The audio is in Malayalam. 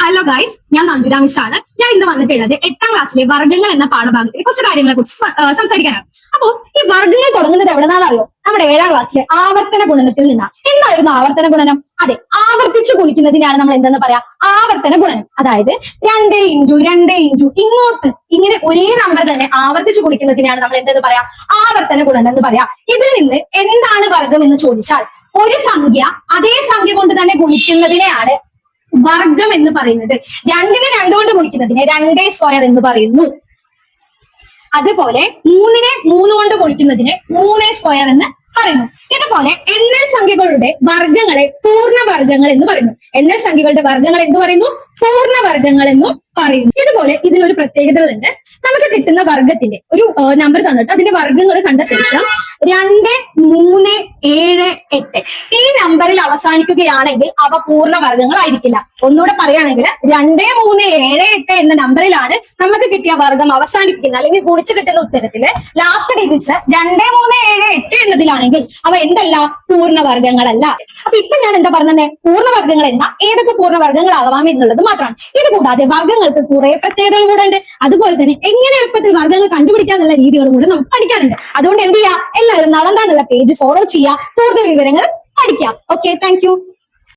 ഹലോ ഗൈസ്, ഞാൻ നന്ദിത മിസ് ആണ്. ഞാൻ ഇന്ന് വന്നിട്ടുള്ളത് 8ാം ക്ലാസ്സിലെ വർഗ്ഗങ്ങൾ എന്ന പാഠഭാഗത്തിലെ കുറച്ച് കാര്യങ്ങളെ കുറിച്ച് സംസാരിക്കാനാണ്. അപ്പോ ഈ വർഗ്ഗങ്ങൾ തുടങ്ങുന്നത് എവിടെന്നാണെന്നറിയോ? നമ്മുടെ 7ാം ക്ലാസ്സിലെ ആവർത്തന ഗുണനത്തിൽ നിന്നാണ്. എന്തായിരുന്നു ആവർത്തന ഗുണനം? അതെ, ആവർത്തിച്ച് ഗുണിക്കുന്നതിനാണ് നമ്മൾ എന്തെന്ന് പറയാ? ആവർത്തന ഗുണനം. അതായത് 2 × 2 × ഇങ്ങോട്ട് ഇങ്ങനെ ഒരേ നമ്പർ തന്നെ ആവർത്തിച്ച് ഗുണിക്കുന്നതിനാണ് നമ്മൾ എന്തെന്ന് പറയാ? ആവർത്തന ഗുണനം എന്ന് പറയാ. ഇതിൽ നിന്ന് എന്താണ് വർഗ്ഗം എന്ന് ചോദിച്ചാൽ ഒരു സംഖ്യ അതേ സംഖ്യ കൊണ്ട് തന്നെ ഗുണിക്കുന്നതിനെയാണ് വർഗം എന്ന് പറയുന്നത്. 2നെ 2 കൊണ്ട് ഗുണിക്കുന്നതിനെ 2² എന്ന് പറയുന്നു. അതുപോലെ 3നെ 3 കൊണ്ട് ഗുണിക്കുന്നതിനെ 3² എന്ന് പറയുന്നു. ഇതുപോലെ എണ്ണൽ സംഖ്യകളുടെ വർഗ്ഗങ്ങളെ പൂർണ്ണവർഗ്ഗങ്ങൾ എന്ന് പറയുന്നു. എണ്ണൽ സംഖ്യകളുടെ വർഗ്ഗങ്ങൾ എന്ത് പറയുന്നു? പൂർണ്ണവർഗ്ഗങ്ങൾ എന്നും പറയുന്നു. ഇതുപോലെ ഇതിനൊരു പ്രത്യേകതകളുണ്ട്. നമുക്ക് കിട്ടുന്ന വർഗത്തിന്റെ ഒരു നമ്പർ തന്നിട്ട് അതിന്റെ വർഗ്ഗങ്ങൾ കണ്ട ശേഷം 2, 3, 7, 8 ഈ നമ്പറിൽ അവസാനിക്കുകയാണെങ്കിൽ അവ പൂർണ്ണവർഗ്ഗങ്ങളായിരിക്കില്ല. ഒന്നുകൂടെ പറയുകയാണെങ്കിൽ 2, 3, 7, 8 എന്ന നമ്പറിലാണ് നമുക്ക് കിട്ടിയ വർഗ്ഗം അവസാനിപ്പിക്കുന്നത്, അല്ലെങ്കിൽ ഗുണിച്ച് കിട്ടുന്ന ഉത്തരത്തില് ലാസ്റ്റ് ഡിജിറ്റ്സ് 2, 3, 7, 8 എന്നതിലാണെങ്കിൽ അവ എന്തല്ല? പൂർണ്ണവർഗ്ഗങ്ങളല്ല. അപ്പൊ ഇപ്പൊ ഞാൻ എന്താ പറഞ്ഞത്? പൂർണ്ണവർഗ്ഗങ്ങൾ എന്ന ഏതൊക്കെ പൂർണ്ണവർഗ്ഗങ്ങളാകാം എന്നുള്ളത് മാത്രമാണ്. ഇത് കൂടാതെ വർഗ്ഗങ്ങൾക്ക് കുറെ പ്രത്യേകതകൾ കൂടെ ഉണ്ട്. അതുപോലെ തന്നെ എങ്ങനെ എളുപ്പത്തിൽ വർഗ്ഗങ്ങൾ കണ്ടുപിടിക്കാന്നുള്ള രീതികളും കൂടെ നമുക്ക് പഠിക്കാറുണ്ട്. അതുകൊണ്ട് എന്ത് ചെയ്യുക? എല്ലാവരും നളന്ത എന്നുള്ള പേജ് ഫോളോ ചെയ്യുക, കൂടുതൽ വിവരങ്ങൾ പഠിക്കാം. Okay, thank you.